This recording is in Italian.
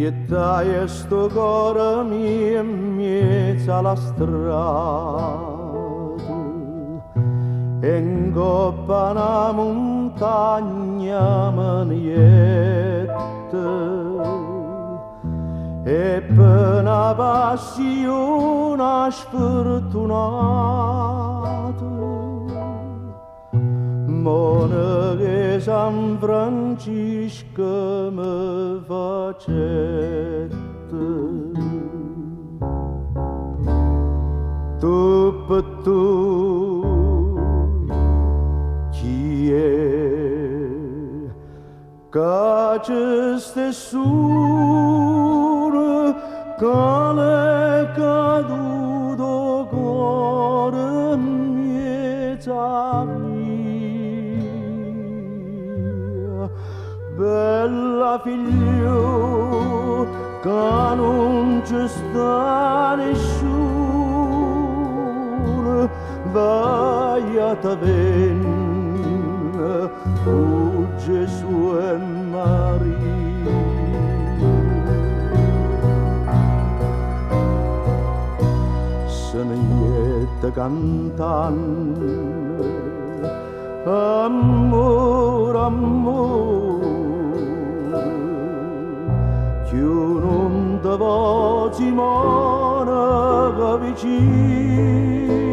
Gettai sto cuore mio in mezzo alla strada e in coppa una montagna manietta e per una passione sfortunata monache San Francisco mi facette tu per tu chi è che c'è stessura che l'è caduto cuore mia bella figlio che non ci sta nessuno vai a te venire o Gesù e Maria se ne iete cantando amore, amore chiun'onda voce monaca vicino